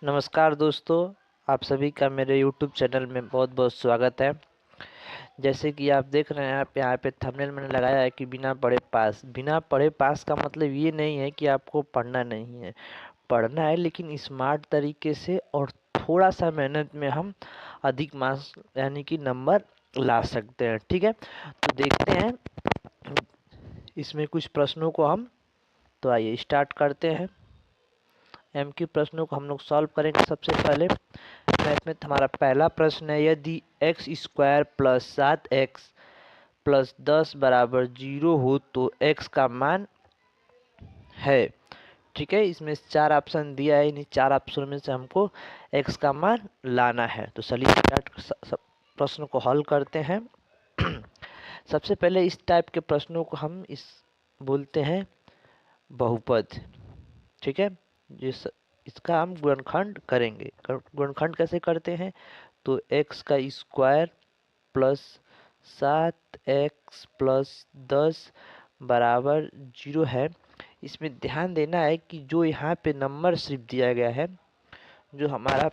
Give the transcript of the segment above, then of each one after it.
नमस्कार दोस्तों, आप सभी का मेरे YouTube चैनल में बहुत बहुत स्वागत है। जैसे कि आप देख रहे हैं, आप यहाँ पे थंबनेल मैंने लगाया है कि बिना पढ़े पास। बिना पढ़े पास का मतलब ये नहीं है कि आपको पढ़ना नहीं है, पढ़ना है, लेकिन स्मार्ट तरीके से और थोड़ा सा मेहनत में हम अधिक मार्क्स यानी कि नंबर ला सकते हैं। ठीक है, तो देखते हैं इसमें कुछ प्रश्नों को हम। तो आइए स्टार्ट करते हैं। एमक्यू प्रश्नों को हम लोग सॉल्व करेंगे। सबसे पहले मैथ में हमारा पहला प्रश्न है, यदि x square plus 7x plus 10 बराबर 0 हो तो x का मान है। ठीक है, इसमें 4 ऑप्शन दिया है, इन 4 ऑप्शन में से हमको x का मान लाना है। तो चलिए स्टार्ट प्रश्न को हल करते हैं। सबसे पहले इस टाइप के प्रश्नों को हम इस बोलते हैं बहुपद। ठीक है, जिस इसका हम गुणनखंड करेंगे। गुणनखंड कैसे करते हैं? तो x का स्क्वायर प्लस 7x प्लस 10 बराबर 0 है। इसमें ध्यान देना है कि जो यहाँ पे नंबर सिर्फ दिया गया है, जो हमारा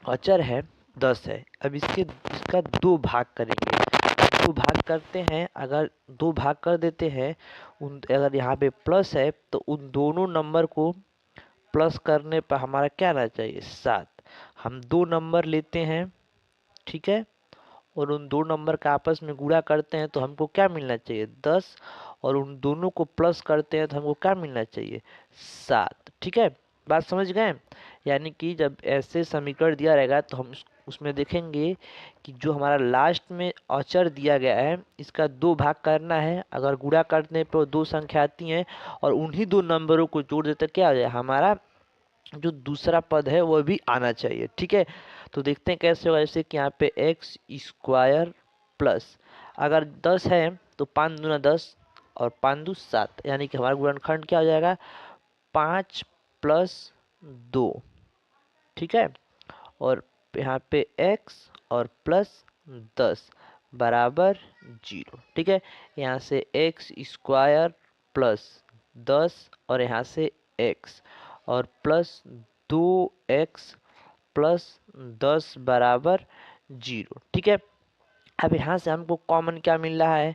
अचर है 10 है। अब इसका दो भाग करेंगे। दो भाग करते हैं, अगर दो भाग कर देते हैं, उन अगर यहाँ पे प्लस है तो उन दोनों नंबर को प्लस करने पर हमारा क्या आना चाहिए? 7। हम दो नंबर लेते हैं, ठीक है, और उन दो नंबर का आपस में गुणा करते हैं तो हमको क्या मिलना चाहिए? 10। और उन दोनों को प्लस करते हैं तो हमको क्या मिलना चाहिए? 7। ठीक है, बात समझ गए? यानी कि जब ऐसे समीकरण दिया रहेगा तो हम उसमें देखेंगे कि जो हमारा लास्ट में अचर दिया गया है, इसका दो भाग करना है। अगर गुणा करने पर दो संख्या आती हैं और उन्हीं दो नंबरों को जोड़ देते क्या हो जाए? हमारा जो दूसरा पद है वह भी आना चाहिए। ठीक है, तो देखते हैं कैसे होगा। जैसे कि यहाँ पे एक्स स्क्वायर प्लस, अगर 10 है तो 5 दूना 10 और 5 दू 7, यानी कि हमारा गुणनखंड क्या हो जाएगा? 5 प्लस 2। ठीक है, और यहाँ पे x और प्लस 10 बराबर 0। ठीक है, यहाँ से एक्स स्क्वायर प्लस 10 और यहाँ से x और प्लस 2x प्लस 10 बराबर 0। ठीक है, अब यहाँ से हमको कॉमन क्या मिल रहा है?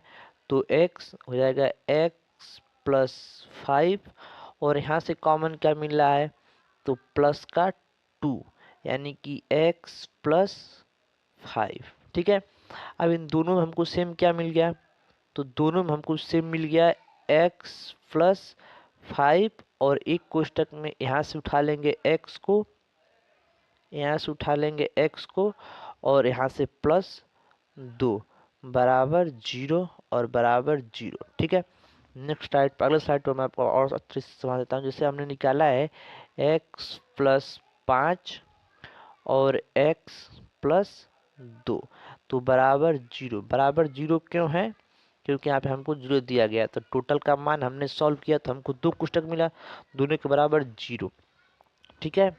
तो x हो जाएगा x प्लस 5, और यहाँ से कॉमन क्या मिल रहा है? तो प्लस का 2, यानी कि x प्लस 5। ठीक है, अब इन दोनों में हमको सेम क्या मिल गया? तो दोनों में हमको सेम मिल गया x प्लस 5, और एक कोष्टक में यहाँ से उठा लेंगे x को, यहाँ से उठा लेंगे x को, और यहाँ से प्लस 2 बराबर 0 और बराबर 0। ठीक है, नेक्स्ट स्लाइड अगले स्लाइड पर मैं आपको और अच्छे से समझा देता हूँ। जैसे हमने निकाला है x प्लस 5 और x प्लस 2, तो बराबर 0। बराबर 0 क्यों है? क्योंकि यहाँ पे हमको 0 दिया गया, तो टोटल का मान हमने सॉल्व किया तो हमको दो कोष्टक मिला, दोनों के बराबर 0। ठीक है,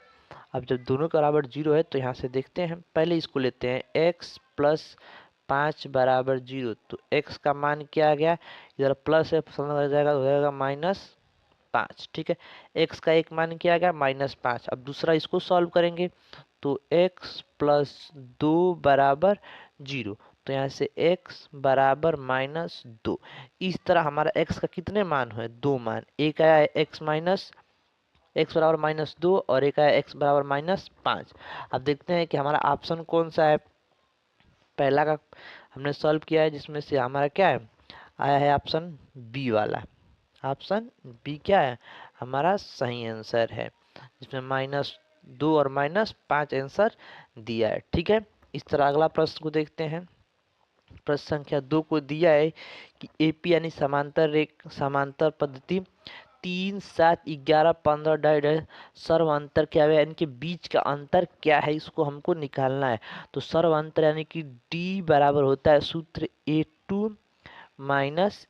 अब जब दोनों के बराबर 0 है तो यहाँ से देखते हैं, पहले इसको लेते हैं x प्लस 5 बराबर 0। तो x का मान क्या आ गया? इधर प्लस है, समझ आ जाएगा, हो जाएगा -5। ठीक है, x का एक मान क्या आ गया? -5। अब दूसरा इसको सॉल्व करेंगे तो x प्लस 2 बराबर 0। तो यहाँ से x बराबर -2। इस तरह हमारा x का कितने मान है? दो मान। एक आया है x बराबर -2 और एक आया x बराबर -5। अब देखते हैं कि हमारा ऑप्शन कौन सा है। पहला का हमने सॉल्व किया है, जिसमें से हमारा क्या है? आया है ऑप्शन बी वाला। ऑप्शन बी क्या है? हमारा सही आंसर है, जिसमें -2 और -5 आंसर दिया है। ठीक है, इस तरह अगला प्रश्न को देखते हैं। प्रश्न संख्या 2 को दिया है कि एपी यानी समांतर पद्धति 3, 7, 11, 15 डाइड सर्व अंतर क्या है, इनके बीच का अंतर क्या है, इसको हमको निकालना है। तो सर्व अंतर यानी कि डी बराबर होता है सूत्र A2 माइनस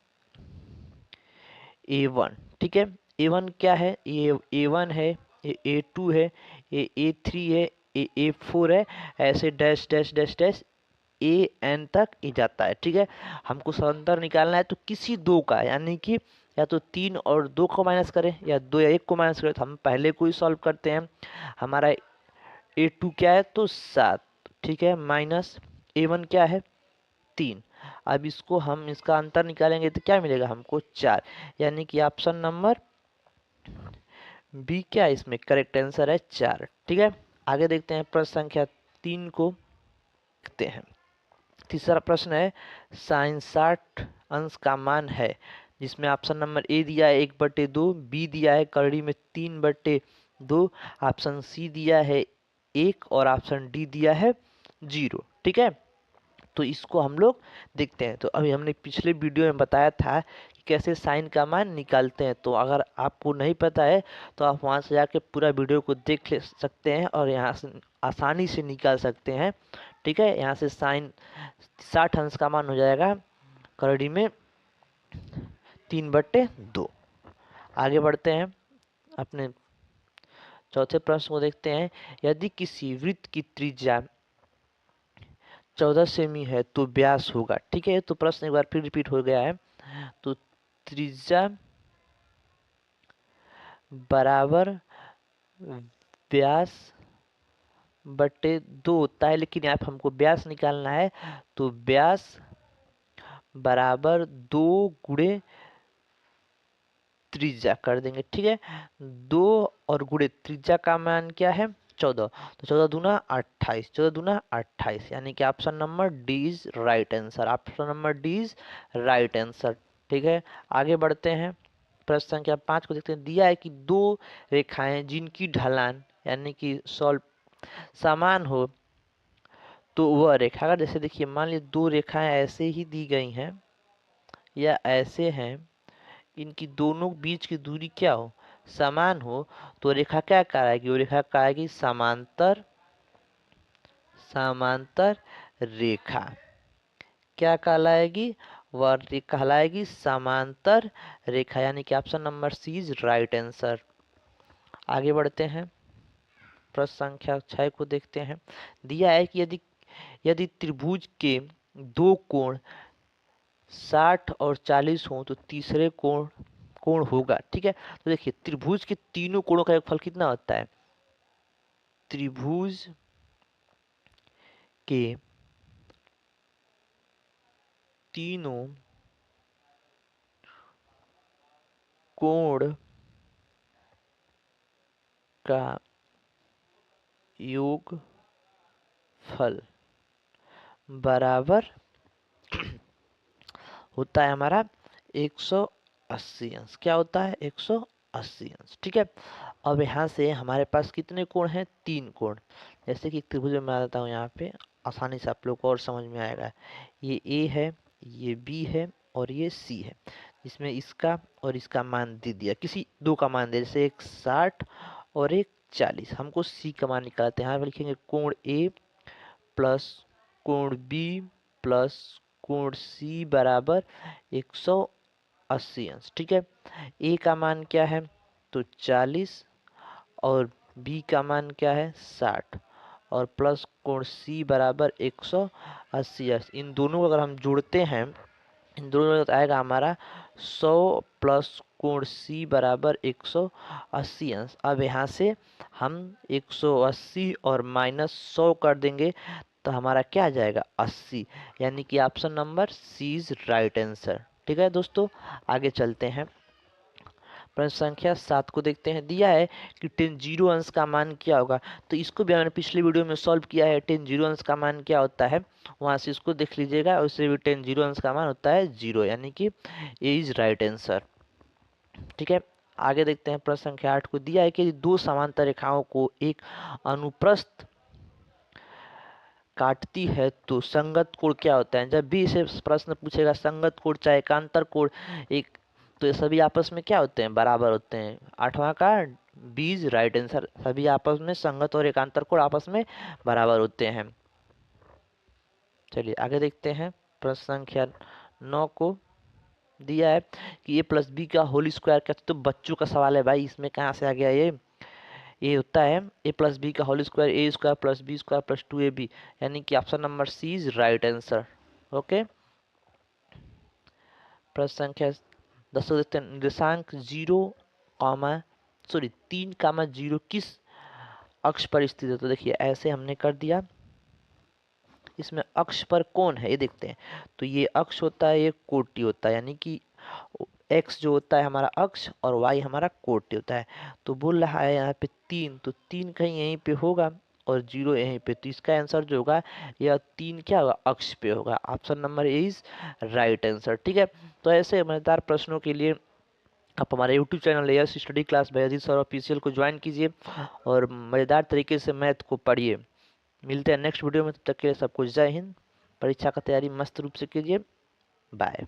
A1। ठीक है, A1 क्या है? ये A1 है, ये A2 है, ये A3 है, ये A4 है, ऐसे dash dash dash dash A N तक ही जाता है। ठीक है, हमको अंतर निकालना है तो किसी दो का, यानी कि या तो 3 और 2 को माइनस करें या 2 या 1 को माइनस करें। तो हम पहले को ही सॉल्व करते हैं। हमारा A2 क्या है तो 7, ठीक है, माइनस A1 क्या है 3। अब इसको हम इसका अंतर निकालेंगे तो क्या मिलेगा हमको 4, यानी कि ऑप्शन नंबर बी क्या है इसमें करेक्ट आंसर है 4। ठीक है, आगे देखते हैं प्रश्न संख्या 3 को देखते हैं। तीसरा प्रश्न है साइन 60 अंश का मान है, जिसमें ऑप्शन नंबर ए दिया है 1/2, बी दिया है करड़ी में 3/2, ऑप्शन सी दिया है 1 और ऑप्शन डी दिया है 0। ठीक है, तो इसको हम लोग देखते हैं। तो अभी हमने पिछले वीडियो में बताया था कि कैसे साइन का मान निकालते हैं, तो अगर आपको नहीं पता है तो आप वहां से जाके पूरा वीडियो को देख ले सकते हैं और यहाँ से आसानी से निकाल सकते हैं। ठीक है, यहाँ से साइन 60 अंश का मान हो जाएगा करड़ी में 3/2। आगे बढ़ते हैं अपने चौथे प्रश्न को देखते हैं। यदि किसी वृत्त की त्रिज्या 14 सेमी है तो व्यास होगा। ठीक है, तो प्रश्न एक बार फिर रिपीट हो गया है। तो त्रिज्या बराबर व्यास बटे 2 होता है, लेकिन यहाँ पे हमको व्यास निकालना है, तो व्यास बराबर 2 गुणे त्रिज्या कर देंगे। ठीक है, 2 और गुणे त्रिज्या का मान क्या है 14, तो 14 दूना 28, 14 दूना 28, यानी कि option number D is right answer. Option number D is right answer. ठीक है, आगे बढ़ते हैं प्रश्न संख्या 5 को देखते हैं। दिया है कि दो रेखाएं जिनकी ढलान यानी कि सॉल्व समान हो, तो वह रेखा अगर जैसे देखिए मान लीजिए दो रेखाएं ऐसे ही दी गई हैं या ऐसे हैं, इनकी दोनों बीच की दूरी क्या हो समान हो, तो रेखा क्या कहलाएगी, वो रेखा कहलाएगी समांतर समांतर रेखा। क्या कहलाएगी, वह कहलाएगी समांतर रेखा, यानी कि option number C is right answer. आगे बढ़ते हैं प्रश्न संख्या 6 को देखते हैं। दिया है कि यदि यदि त्रिभुज के दो कोण 60 और 40 हो तो तीसरे कोण कोण होगा। ठीक है, तो देखिए त्रिभुज के तीनों कोणों का योगफल कितना होता है, त्रिभुज के तीनों कोण का योगफल बराबर होता है हमारा 180 अंश। क्या होता है 180 अंश। ठीक है, अब यहाँ से हमारे पास कितने कोण हैं, 3 कोण। जैसे कि त्रिभुज में मैं देता हूँ यहाँ पे, आसानी से आप लोग को और समझ में आएगा। ये ए है, ये बी है और ये सी है, जिसमें इसका और इसका मान दे दिया, किसी दो का मान दे, जैसे एक 60 और एक 40। हमको सी का मान निकालते हैं। यहाँ पे लिखेंगे कोण ए प्लस कोण बी प्लस कोण सी बराबर 180 अंश। ठीक है, ए का मान क्या है तो 40 और बी का मान क्या है 60 और प्लस कोण सी बराबर 180 अंश। इन दोनों को अगर हम जोड़ते हैं, इन दोनों में आएगा हमारा 100 प्लस कोण सी बराबर 180 अंश। अब यहाँ से हम 180 और माइनस 100 कर देंगे तो हमारा क्या आ जाएगा 80, यानी कि option number C is right answer. ठीक है दोस्तों, आगे चलते हैं प्रश्न संख्या 7 को देखते हैं। दिया है कि tan 0 अंश का मान क्या होगा, तो इसको भी मैंने पिछले वीडियो में सॉल्व किया है। tan 0 अंश का मान क्या होता है वहां से इसको देख लीजिएगा, उससे भी tan 0 अंश का मान होता है 0, यानी कि ए इज राइट आंसर। ठीक है, आगे देखते हैं प्रश्न संख्या 8 को। दिया है कि दो समांतर रेखाओं को एक अनुप्रस्थ काटती है तो संगत कोण क्या होता है। जब भी इसे प्रश्न पूछेगा संगत कोण चाहे एकांतर कोण एक, तो ये सभी आपस में क्या होते हैं बराबर होते हैं। 8वां का बीज राइट आंसर, सभी आपस में संगत और एकांतर कोण आपस में बराबर होते हैं। चलिए आगे देखते हैं प्रश्न संख्या 9 को। दिया है कि ए प्लस बी का होल स्क्वायर क्या, तो बच्चों का सवाल है भाई, इसमें कहाँ से आ गया ये होता है ए प्लस बी का whole square A square plus B square plus 2ab, यानी कि option number C is right answer. Okay, प्रश्न संख्या 10 देखते हैं। निर्देशांक 0 कॉमा 3 0 किस अक्ष पर स्थित है। तो देखिए ऐसे हमने कर दिया। इसमें अक्ष पर कौन है ये देखते हैं। तो ये अक्ष होता है, ये कोटि होता है, यानी कि एक्स जो होता है हमारा अक्ष और वाई हमारा कोटि होता है। तो बोल रहा है यहाँ पे 3, तो 3 कहीं यहीं पे होगा और 0 यहीं पे। तो इसका आंसर जो होगा यह 3 क्या होगा, अक्ष पे होगा। Option number A is right answer. ठीक है। तो ऐसे मजेदार प्रश्नों के लिए आप हमारे YouTube channel yes study class by Ajit sir official को ज्वाइन कीजिए और मज़ेदार तरीके से मैथ को पढ़िए। मिलते हैं नेक्स्ट वीडियो में, तब तक के लिए सबको जय हिंद। परीक्षा का तैयारी मस्त रूप से कीजिए। बाय।